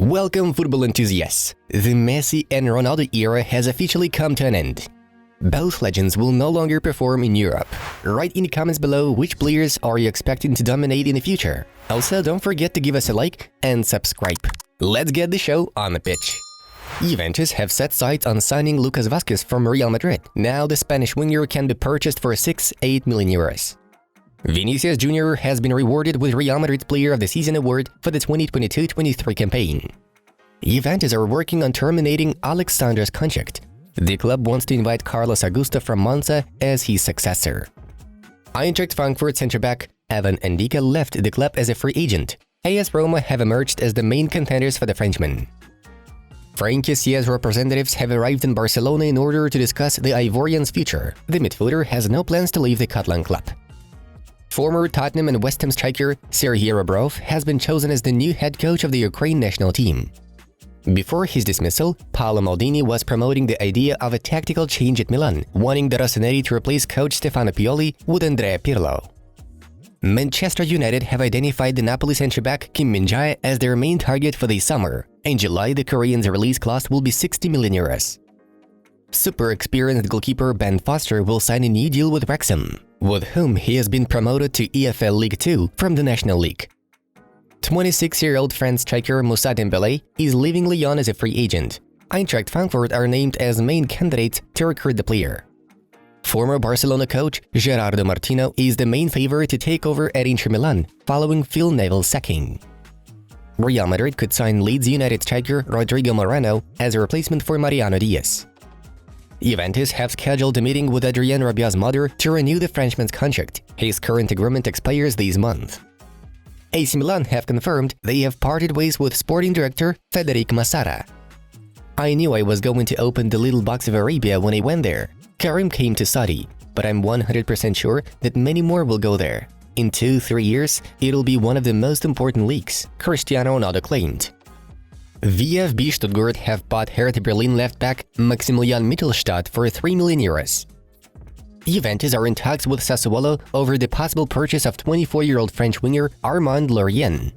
Welcome, football enthusiasts! The Messi and Ronaldo era has officially come to an end. Both legends will no longer perform in Europe. Write in the comments below which players are you expecting to dominate in the future. Also, don't forget to give us a like and subscribe. Let's get the show on the pitch. Juventus have set sights on signing Lucas Vazquez from Real Madrid. Now the Spanish winger can be purchased for 6-8 million euros. Vinicius Jr. has been rewarded with Real Madrid's Player of the Season award for the 2022-23 campaign. Juventus are working on terminating Alexander's contract. The club wants to invite Carlos Augusto from Monza as his successor. Eintracht Frankfurt centre-back Evan Ndika left the club as a free agent. AS Roma have emerged as the main contenders for the Frenchman. Franck Kessié's representatives have arrived in Barcelona in order to discuss the Ivorian's future. The midfielder has no plans to leave the Catalan club. Former Tottenham and West Ham striker Serhii Rebrov has been chosen as the new head coach of the Ukraine national team. Before his dismissal, Paolo Maldini was promoting the idea of a tactical change at Milan, wanting the Rossoneri to replace coach Stefano Pioli with Andrea Pirlo. Manchester United have identified the Napoli centre-back Kim Min-jae as their main target for the summer. In July, the Korean's release clause will be 60 million euros. Super experienced goalkeeper Ben Foster will sign a new deal with Wrexham, with whom he has been promoted to EFL League 2 from the National League. 26-year-old French striker Moussa Dembélé is leaving Lyon as a free agent. Eintracht Frankfurt are named as main candidates to recruit the player. Former Barcelona coach Gerardo Martino is the main favorite to take over at Inter Milan following Phil Neville's sacking. Real Madrid could sign Leeds United striker Rodrigo Moreno as a replacement for Mariano Diaz. Juventus have scheduled a meeting with Adrien Rabiot's mother to renew the Frenchman's contract. His current agreement expires this month. AC Milan have confirmed they have parted ways with sporting director Federic Massara. "I knew I was going to open the little box of Arabia when I went there. Karim came to Saudi, but I'm 100% sure that many more will go there. In 2-3 years, it'll be one of the most important leagues," Cristiano Ronaldo claimed. VfB Stuttgart have bought Hertha Berlin left-back Maximilian Mittelstadt for 3 million euros. Juventus are in talks with Sassuolo over the possible purchase of 24-year-old French winger Armand Lorient.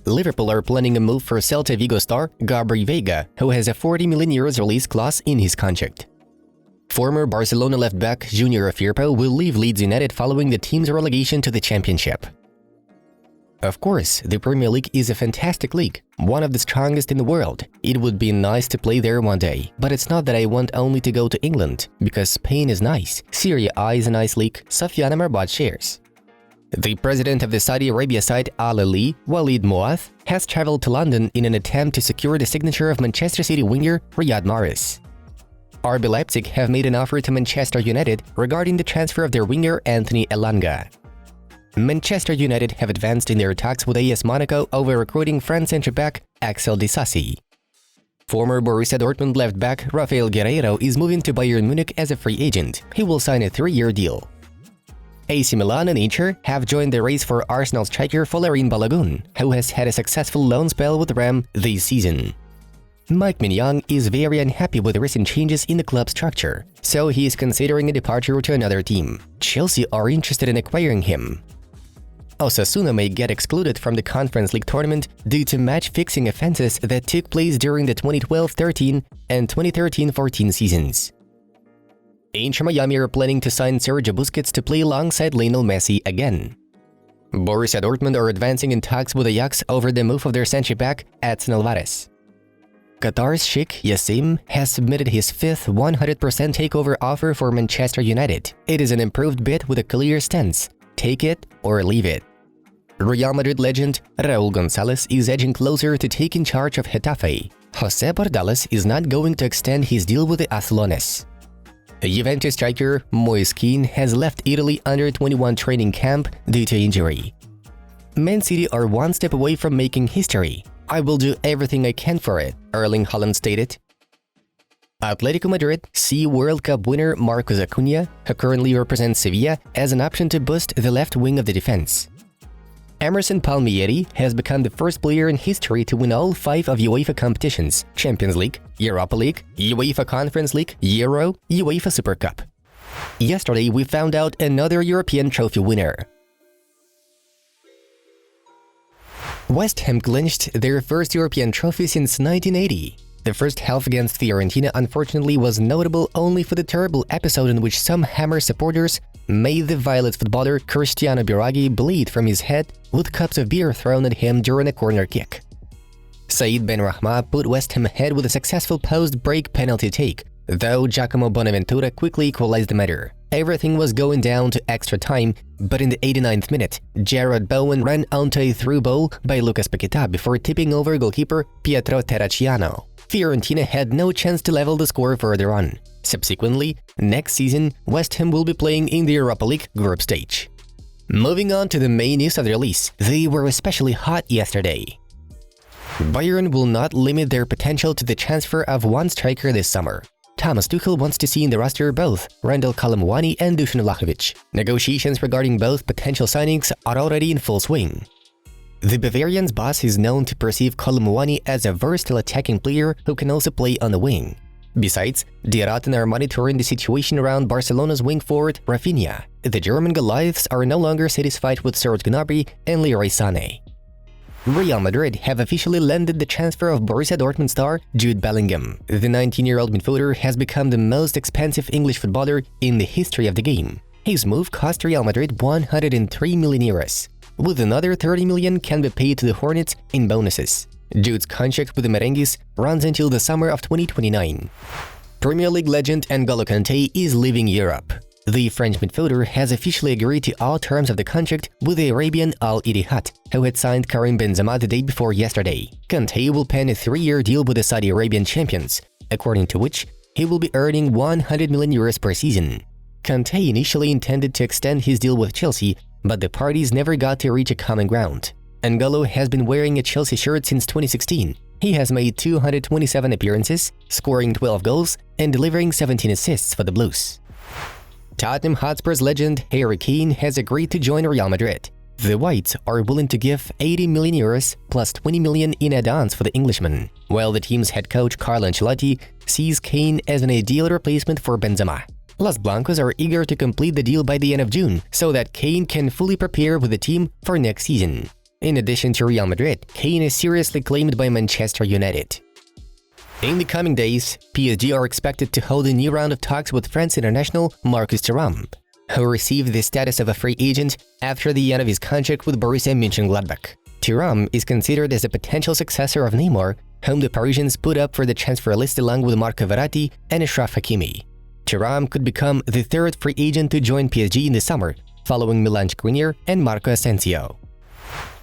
Liverpool are planning a move for Celta Vigo star Gabri Veiga, who has a 40 million euros release clause in his contract. Former Barcelona left-back Junior Firpo will leave Leeds United following the team's relegation to the Championship. Of course, the Premier League is a fantastic league, one of the strongest in the world. It would be nice to play there one day, but it's not that I want only to go to England, because Spain is nice, Serie A is a nice league, Sofiane Amrabat shares. The president of the Saudi Arabia side Al Ahly, Walid Moath, has traveled to London in an attempt to secure the signature of Manchester City winger Riyad Mahrez. RB Leipzig have made an offer to Manchester United regarding the transfer of their winger Anthony Elanga. Manchester United have advanced in their talks with AS Monaco over recruiting French centre-back Axel Disasi. Former Borussia Dortmund left-back Rafael Guerreiro is moving to Bayern Munich as a free agent. He will sign a 3-year deal. AC Milan and Inter have joined the race for Arsenal striker Folarin Balogun, who has had a successful loan spell with Ram this season. Mike Mignon is very unhappy with the recent changes in the club structure, so he is considering a departure to another team. Chelsea are interested in acquiring him. Osasuna may get excluded from the Conference League tournament due to match-fixing offenses that took place during the 2012-13 and 2013-14 seasons. Inter Miami are planning to sign Sergio Busquets to play alongside Lionel Messi again. Borussia Dortmund are advancing in talks with Ajax over the move of their centre-back Edson Alvarez. Qatar's Sheikh Yassim has submitted his fifth 100% takeover offer for Manchester United. It is an improved bid with a clear stance: take it or leave it. Real Madrid legend Raúl González is edging closer to taking charge of Getafe. José Bordalás is not going to extend his deal with the Azulones. Juventus striker Moise Kean has left Italy under-21 training camp due to injury. Man City are one step away from making history. "I will do everything I can for it," Erling Haaland stated. Atletico Madrid see World Cup winner Marcos Acuna, who currently represents Sevilla, as an option to boost the left wing of the defense. Emerson Palmieri has become the first player in history to win all 5 of UEFA competitions: Champions League, Europa League, UEFA Conference League, Euro, UEFA Super Cup. Yesterday, we found out another European trophy winner. West Ham clinched their first European trophy since 1980. The first half against Fiorentina unfortunately was notable only for the terrible episode in which some Hammer supporters made the Violet footballer Cristiano Biraghi bleed from his head with cups of beer thrown at him during a corner kick. Said Benrahma put West Ham ahead with a successful post-break penalty take, though Giacomo Bonaventura quickly equalized the matter. Everything was going down to extra time, but in the 89th minute, Jarrod Bowen ran onto a through ball by Lucas Paquetá before tipping over goalkeeper Pietro Terracciano. Fiorentina had no chance to level the score further on. Subsequently, next season, West Ham will be playing in the Europa League group stage. Moving on to the main news of the release, they were especially hot yesterday. Bayern will not limit their potential to the transfer of one striker this summer. Thomas Tuchel wants to see in the roster both Randal Kolo Muani and Dusan Vlahovic. Negotiations regarding both potential signings are already in full swing. The Bavarian's boss is known to perceive Kolo Muani as a versatile attacking player who can also play on the wing. Besides, the Ratten are monitoring the situation around Barcelona's wing forward Rafinha. The German Goliaths are no longer satisfied with Serge Gnabry and Leroy Sané. Real Madrid have officially landed the transfer of Borussia Dortmund star Jude Bellingham. The 19-year-old midfielder has become the most expensive English footballer in the history of the game. His move cost Real Madrid 103 million euros. With another 30 million can be paid to the Hornets in bonuses. Jude's contract with the Merengues runs until the summer of 2029. Premier League legend N'Golo Kanté is leaving Europe. The French midfielder has officially agreed to all terms of the contract with the Arabian Al Ittihad, who had signed Karim Benzema the day before yesterday. Kanté will pen a 3-year deal with the Saudi Arabian champions, according to which he will be earning 100 million euros per season. Kanté initially intended to extend his deal with Chelsea, but the parties never got to reach a common ground. N'Golo has been wearing a Chelsea shirt since 2016. He has made 227 appearances, scoring 12 goals and delivering 17 assists for the Blues. Tottenham Hotspur's legend Harry Kane has agreed to join Real Madrid. The Whites are willing to give 80 million euros plus 20 million in add-ons for the Englishman, while the team's head coach Carlo Ancelotti sees Kane as an ideal replacement for Benzema. Los Blancos are eager to complete the deal by the end of June so that Kane can fully prepare with the team for next season. In addition to Real Madrid, Kane is seriously claimed by Manchester United. In the coming days, PSG are expected to hold a new round of talks with France international Marcus Thuram, who received the status of a free agent after the end of his contract with Borussia Mönchengladbach. Thuram is considered as a potential successor of Neymar, whom the Parisians put up for the transfer list along with Marco Verratti and Achraf Hakimi. Thuram could become the third free agent to join PSG in the summer, following Milan Skriniar and Marco Asensio.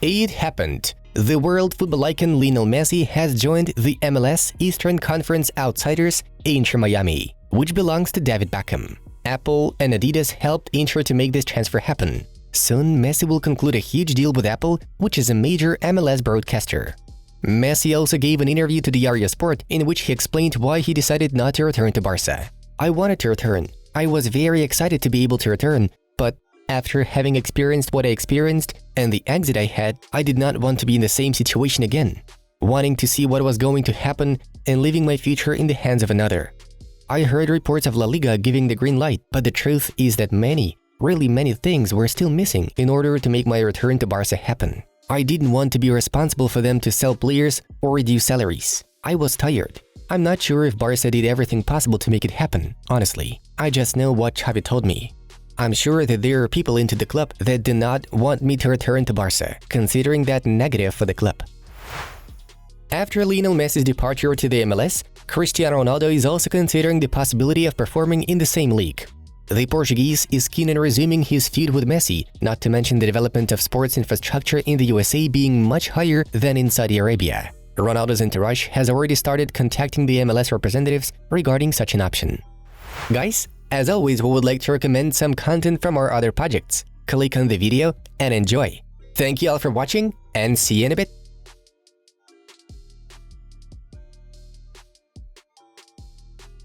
It happened. The world football icon Lionel Messi has joined the MLS Eastern Conference outsiders Inter Miami, which belongs to David Beckham. Apple and Adidas helped Inter to make this transfer happen. Soon, Messi will conclude a huge deal with Apple, which is a major MLS broadcaster. Messi also gave an interview to Diario Sport in which he explained why he decided not to return to Barca. "I wanted to return. I was very excited to be able to return, but after having experienced what I experienced and the exit I had, I did not want to be in the same situation again, wanting to see what was going to happen and leaving my future in the hands of another. I heard reports of La Liga giving the green light, but the truth is that really many things were still missing in order to make my return to Barca happen. I didn't want to be responsible for them to sell players or reduce salaries. I was tired. I'm not sure if Barca did everything possible to make it happen, honestly. I just know what Xavi told me. I'm sure that there are people into the club that did not want me to return to Barca, considering that negative for the club." After Lionel Messi's departure to the MLS, Cristiano Ronaldo is also considering the possibility of performing in the same league. The Portuguese is keen on resuming his feud with Messi, not to mention the development of sports infrastructure in the USA being much higher than in Saudi Arabia. Ronaldo's entourage has already started contacting the MLS representatives regarding such an option. Guys, as always, we would like to recommend some content from our other projects. Click on the video and enjoy. Thank you all for watching, and see you in a bit.